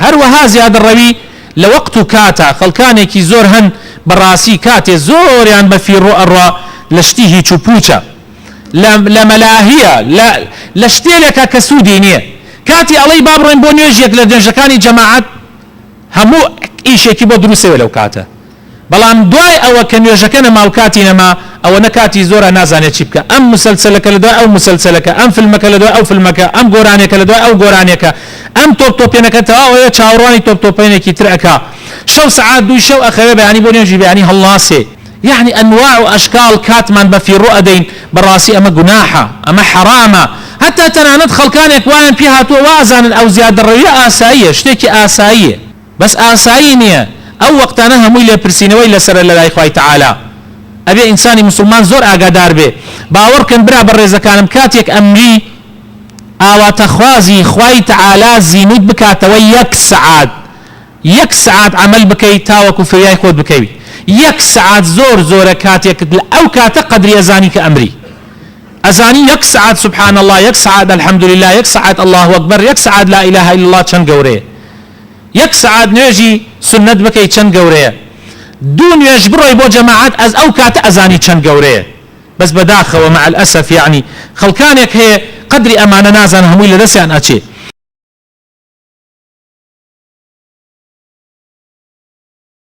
هەروەها زیادەڕەوی لە وەقت و کاتە خەڵکانێکی زۆر هەن بەڕاستی کاتێ زۆریان بە فیڕۆ ئەڕوا لە شتی هیچ و پوچە لە مەلاهیە لە شتێلێکە کە سوودی نییە کاتی ئەڵەی با بڕێن بۆ نوێژێک لە نوێژەکانی جەماعەت هەموو ئیشێکی بۆ دروستەوە لەو کاتە بەڵام دوای ئەوە کە نوێژەکە نەما و کاتی نەما ئەوە نەکاتی زۆرە نازانێت چی بکە ئەم مسلسلەکە لە دوای ئەو مسلسلەکە ئەم فیلمەکە لە دوای ئەو فیلمەکە ئەم گۆرانێکە لە دوای ئەو گۆرانێکە ئەم تۆپتۆپێنەکە تەواوەیە چاوەڕوانی تۆپتۆپێنێکی تر ئەکا شەو سەعات دوی شەو ئەخەوێ بەیانی بۆ نوێژی بەیانی هەڵناسێ يعني أنواع وأشكال كاتمان بفي رؤدين براسي أما جناحة أما حرامة حتى تناند خلقانك وين فيها تو وازن أو زيادة الرؤية آسائية شتيكي آسائية بس آسائية أو وقت أنا هم إلى برسينة وإلى سر الله إخوة تعالى أبي إنساني مسلمان زور أقدار به باور كان برا برزة كان كاتيك أمري أو تخوازي إخوة تعالى زينود بكات يك ساعات عمل بكي تاوك في ياخذ بكي يك ساعات زور كاتيك أو كات قدر أزاني كأمري أزاني يك ساعات سبحان الله يك ساعات الحمد لله يك ساعات الله أكبر يك ساعات لا إله إلا الله چند قوري يك ساعات نيجي سنة بكي چند قوري دون يجبروا يبو جماعات از أو كات أزاني چند قوري بس بداخل ومع الأسف يعني خلقانك هي قدر أمانة نازن هموي لدسي أن أتشي